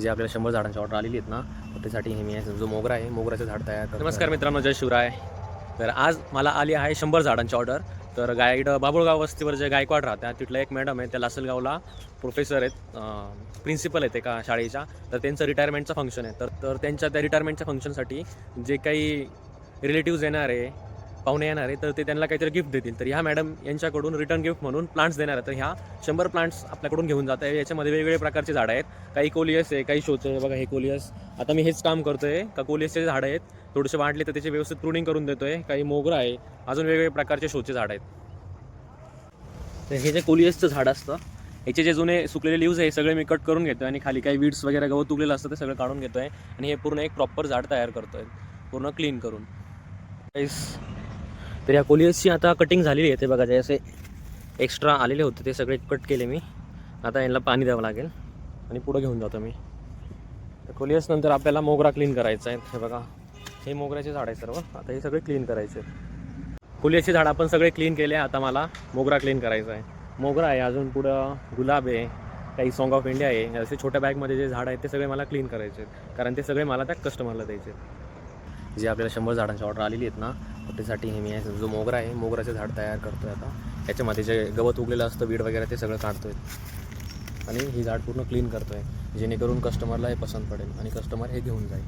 जे आपल्याला 100 झाडांची ऑर्डर आलेली आहेत ना, तर त्यासाठी हे मी जो मोगरा आहे, मोगऱ्याचं झाड तयार करतो. नमस्कार मित्रांनो, जय शिवराय. तर आज मला आली आहे 100 झाडांची ऑर्डर. तर गाईड बाबुळगाव वस्तीवर जे गायकवाड राहतात तिथल्या एक मॅडम आहे, त्या लासलगावला प्रोफेसर आहेत, प्रिन्सिपल आहेत एका शाळेच्या. तर त्यांचं रिटायरमेंटचं फंक्शन आहे. तर त्यांच्या त्या रिटायरमेंटच्या फंक्शनसाठी जे काही रिलेटिव्ज येणार आहे, पाहुणे येणार आहे, तर ते त्यांना काहीतरी गिफ्ट देतील. तर ह्या मॅडम यांच्याकडून रिटर्न गिफ्ट म्हणून प्लांट्स देणार आहे. तर ह्या 100 प्लांट्स आपल्याकडून घेऊन जात आहे. याच्यामध्ये वेगवेगळे प्रकारचे झाडं आहेत. काही कोलियस आहे, काही शोचे. बघा हे कोलियस. आता मी हेच काम करतो आहे का कोलियसचे झाडं आहेत, थोडेसे वाढले तर त्याचे व्यवस्थित प्रूनिंग करून देतो आहे. काही मोगरा आहे, अजून वेगवेगळे प्रकारचे शोचे झाडं आहेत. तर हे जे कोलियसचं झाड असतं, याचे जे जुने सुकलेले लिव्ज आहे सगळे मी कट करून घेतो आहे आणि खाली काही वीड्स वगैरे गवत उगलेलं असतं ते सगळं काढून घेतो आहे आणि हे पूर्ण एक प्रॉपर झाड तयार करतो आहे, पूर्ण क्लीन करून. तर या कोलियसची आता कटिंग झालेली आहे. ते बघा, जे असे एक्स्ट्रा आलेले होते ते सगळे कट केले मी. आता यांना पाणी द्यावं लागेल आणि पुढं घेऊन जातो मी. तर कोलियस नंतर आपल्याला मोगरा क्लीन करायचा आहे. हे बघा, हे मोगऱ्याचे झाड आहे सर्व. आता हे सगळे क्लीन करायचे. कोलियसचे झाड आपण सगळे क्लीन केले. आता मला मोगरा क्लीन करायचा आहे. मोगरा आहे, अजून पुढं गुलाब आहे, काही सॉंग ऑफ इंडिया आहे. असे छोट्या बॅगमध्ये जे झाड आहेत ते सगळे मला क्लीन करायचे आहेत, कारण ते सगळे मला त्या कस्टमरला द्यायचे आहेत. जे आपल्याला 100 झाडांची ऑर्डर आलेली आहेत ना, तर त्यासाठी हे मी जो मोगरा आहे, मोगऱ्याचं झाड तयार करतो आहे. आता याच्यामध्ये जे गवत उगलेलं असतं, वीड वगैरे, ते सगळं काढतो आहे आणि ही झाड पूर्ण क्लीन करतो आहे, जेणेकरून कस्टमरला हे पसंत पडेल आणि कस्टमर हे घेऊन जाईल.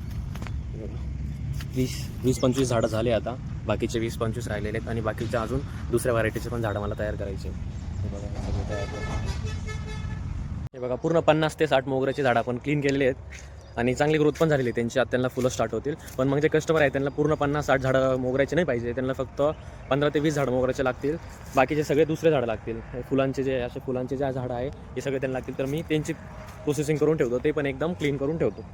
20-25 झाडं झाले. आता बाकीचे 20-25 राहिलेले आहेत आणि बाकीचे अजून दुसऱ्या व्हरायटीचे पण झाडं मला तयार करायचे. हे बघा, हे सगळे तयार करतो. हे बघा, पूर्ण 50 ते 60 मोगऱ्याचे झाडं आपण क्लीन केलेले आहेत आणि चांगली ग्रोथ पण झालेली आहे त्यांची. आता त्यांना फुलं स्टार्ट होतील. पण मग जे कस्टमर आहे त्यांना पूर्ण 50-60 झाडं मोगऱ्याचे नाही पाहिजे, त्यांना फक्त 15 ते 20 झाडं मोगऱ्याचे लागतील. बाकीचे सगळे दुसरे झाडं लागतील. फुलांचे जे असे फुलांचे जे झाडं आहे हे सगळे त्यांना लागतील. तर मी त्यांची प्रोसेसिंग करून ठेवतो, ते पण एकदम क्लीन करून ठेवतो.